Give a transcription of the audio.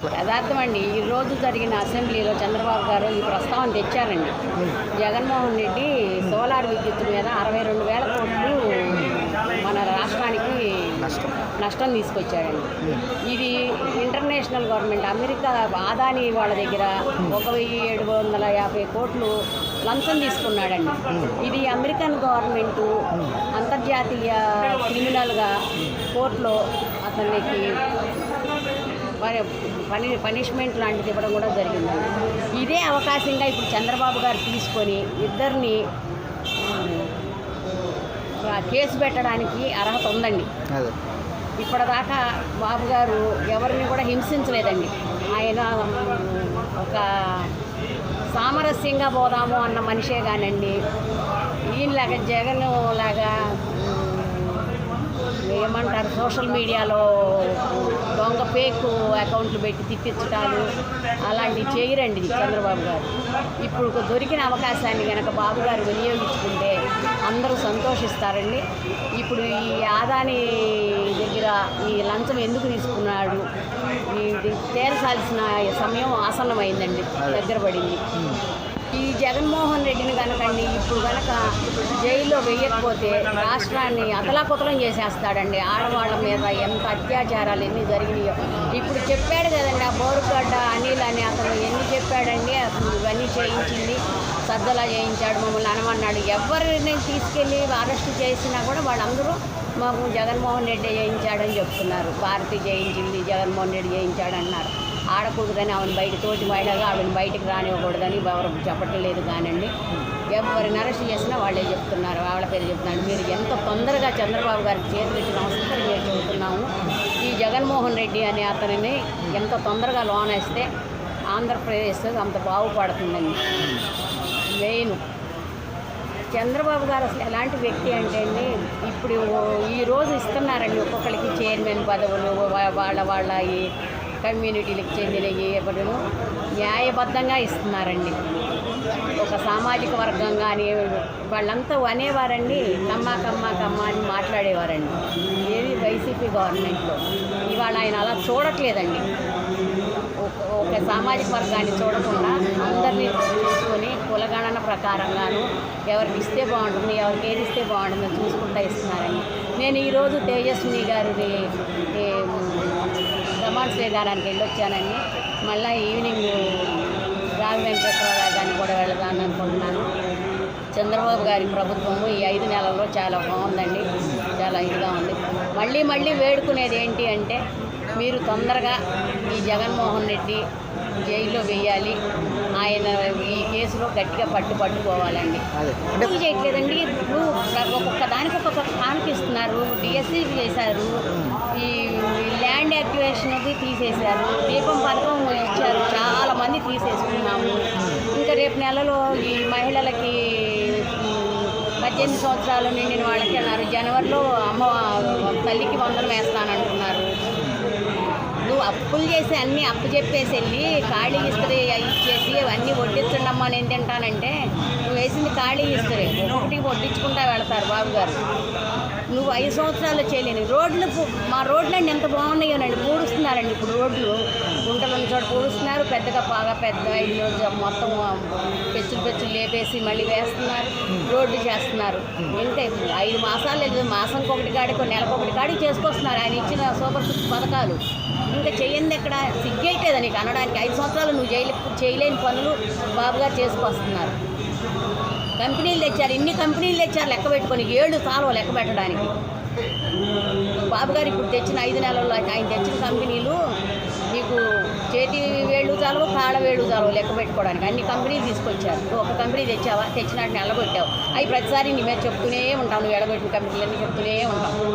యథార్థం అండి. ఈరోజు జరిగిన అసెంబ్లీలో చంద్రబాబు గారు ఈ ప్రస్తావన తెచ్చారండి. జగన్మోహన్ రెడ్డి సోలార్ విద్యుత్ మీద 62,000 కోట్లు మన రాష్ట్రానికి నష్టం తీసుకొచ్చాడండి. ఇది ఇంటర్నేషనల్ గవర్నమెంట్ అమెరికా ఆదాని వాళ్ళ దగ్గర 1,750 కోట్లు లంచం తీసుకున్నాడండి. ఇది అమెరికన్ గవర్నమెంటు అంతర్జాతీయ క్రిమినల్గా కోర్టులో అతనికి పనిష్మెంట్ లాంటిది ఇవ్వడం కూడా జరిగిందండి. ఇదే అవకాశంగా ఇప్పుడు చంద్రబాబు గారు తీసుకొని ఇద్దరిని కేసు పెట్టడానికి అర్హత ఉందండి. ఇప్పటిదాకా బాబు గారు ఎవరిని కూడా హింసించలేదండి. ఆయన ఒక సామరస్యంగా పోదాము అన్న మనిషే కానండి. ఈయనలాగా జగన్ లాగా ఏమంటారు సోషల్ మీడియాలో దొంగ ఫేక్ అకౌంట్లు పెట్టి తిప్పించడాలు అలాంటివి చేయరండి చంద్రబాబు గారు. ఇప్పుడు దొరికిన అవకాశాన్ని కనుక బాబు గారు వినియోగించుకుంటే అందరూ సంతోషిస్తారండి. ఇప్పుడు ఈ ఆదాని దగ్గర ఈ లంచం ఎందుకు తీసుకున్నాడు, ఇది తేల్చాల్సిన సమయం ఆసన్నమైందండి, దగ్గర పడింది. ఈ జగన్మోహన్ రెడ్డిని కనుకండి ఇప్పుడు కనుక జైల్లో వేయకపోతే రాష్ట్రాన్ని అతలాకుతలం చేసేస్తాడండి. ఆడవాళ్ళ మీద ఎంత అత్యాచారాలు ఎన్ని జరిగినాయో ఇప్పుడు చెప్పాడు కదండి. ఆ బోరుగడ్డ అనిల్ అని అతను ఎన్ని చెప్పాడండి. అసలు ఇవన్నీ చేయించింది సజ్జలా చేయించాడు, మమ్మల్ని అనమన్నాడు. ఎవరిని తీసుకెళ్ళి అరెస్ట్ చేసినా కూడా వాళ్ళందరూ మాకు జగన్మోహన్ రెడ్డి చేయించాడని చెప్తున్నారు. భారతి చేయించింది, జగన్మోహన్ రెడ్డి చేయించాడన్నారు. ఆడకూడదని ఆమెను బయట తోటి మహిళగా ఆవిడని బయటకు రానివ్వకూడదని ఎవరు చెప్పటం లేదు కానండి. ఎవరిని అరెస్ట్ చేసినా వాళ్ళే చెప్తున్నారు, వాళ్ళ పేరు చెప్తున్నారు. మీరు ఎంత తొందరగా చంద్రబాబు గారికి చేతులు ఇచ్చి నమస్కారం చేసి చెబుతున్నాము. ఈ జగన్మోహన్ రెడ్డి అనే అతనిని ఎంత తొందరగా లోన్ వేస్తే ఆంధ్రప్రదేశ్ అంత బాగుపడుతుందండి. మెయిన్ చంద్రబాబు గారు అసలు ఎలాంటి వ్యక్తి అంటే అండి, ఇప్పుడు ఈరోజు ఇస్తున్నారండి ఒక్కొక్కరికి చైర్మన్ పదవులు, వాళ్ళ ఈ కమ్యూనిటీలకు చెందినవి ఎవరు న్యాయబద్ధంగా ఇస్తున్నారండి. ఒక సామాజిక వర్గం కానీ వాళ్ళంతా అనేవారండి, కమ్మ అని మాట్లాడేవారండి. ఏది వైసీపీ గవర్నమెంట్లో. ఇవాళ ఆయన అలా చూడట్లేదండి. ఒక సామాజిక వర్గాన్ని చూడకుండా అందరినీ చూసుకొని కులగణన ప్రకారంగాను ఎవరికి ఇస్తే బాగుంటుంది, ఎవరికి ఏది ఇస్తే బాగుంటుందో చూసుకుంటూ ఇస్తున్నారండి. నేను ఈరోజు తేజస్విని గారిని ప్రమాణస్వీకారానికి వెళ్ళొచ్చానండి. మళ్ళీ ఈవినింగ్ రావి వెంకటేశ్వరరావు గారిని కూడా వెళదాను అనుకుంటున్నాను. చంద్రబాబు గారి ప్రభుత్వము ఈ 5 నెలల్లో చాలా బాగుందండి, చాలా ఇదిగా ఉంది. మళ్ళీ వేడుకునేది ఏంటి అంటే మీరు తొందరగా ఈ జగన్మోహన్ రెడ్డి జైల్లో వేయాలి. ఆయన ఈ కేసులో గట్టిగా పట్టుకోవాలండి. ఎందుకు చేయట్లేదండి? ఇప్పుడు ఒక్కొక్క దానికి ఒక్కొక్క కానుక ఇస్తున్నారు. డిఎస్సీ చేశారు, ఈ ల్యాండ్ యాక్టివేషన్ది తీసేశారు, దీపం పథకం ఇచ్చారు, చాలామంది తీసేసుకున్నాము. ఇంకా రేపు నెలలో ఈ మహిళలకి 18 సంవత్సరాలు నిండిన వాళ్ళకి అన్నారు. జనవరిలో అమ్మ తల్లికి వందనం వేస్తానంటున్నారు. నువ్వు అప్పులు చేసి అన్నీ అప్పు చెప్పేసి వెళ్ళి ఖాళీ ఇస్త్రీ ఇచ్చేసి అన్నీ వడ్డించండమ్మా నేను తింటానంటే నువ్వు వేసింది ఖాళీ ఇస్త్రీ ఒకటికి వడ్డించుకుంటా వెళతారు బాబు గారు. నువ్వు 5 సంవత్సరాలు చేయలేని మా రోడ్లన్నీ ఎంత బాగున్నాయోనండి. పూడుస్తున్నారండి ఇప్పుడు రోడ్లు, గుంటలున్న చోట పూడుస్తున్నారు. పెద్దగా బాగా పెద్ద ఇల్లు మొత్తం పెచ్చులు లేపేసి మళ్ళీ వేస్తున్నారు, రోడ్లు చేస్తున్నారు. ఇంకా 5 మాసాలు లేదు, మాసంకి ఒకటి కాడికి నెలకొకటి కాడికి చేసుకొస్తున్నారు ఆయన ఇచ్చిన సూపర్ సిక్స్ పథకాలు. ఇంకా చెయ్యంది ఎక్కడ? సిగ్గేయట్లేదా నీకు అనడానికి? 5 సంవత్సరాలు నువ్వు చేయలేని పనులు బాబుగారు చేసుకొస్తున్నారు. కంపెనీలు తెచ్చారు, ఇన్ని కంపెనీలు తెచ్చారు లెక్క పెట్టుకొని 7 సార్లు లెక్క పెట్టడానికి. బాబుగారు ఇప్పుడు తెచ్చిన 5 నెలల్లో ఆయన తెచ్చిన కంపెనీలు మీకు చేతి వేళ్ళు చాలవు, కాళ్ళ వేళ్ళు చాలవు లెక్క పెట్టుకోవడానికి. అన్ని కంపెనీలు తీసుకొచ్చారు. నువ్వు ఒక కంపెనీ తెచ్చావా? తెచ్చినట్టు ఎల్లగొట్టావు. అవి ప్రతిసారి నీ మీద చెప్తూనే ఉంటావు. నువ్వు ఎడగొట్టిన కంపెనీలన్నీ చెప్తూనే ఉంటావు.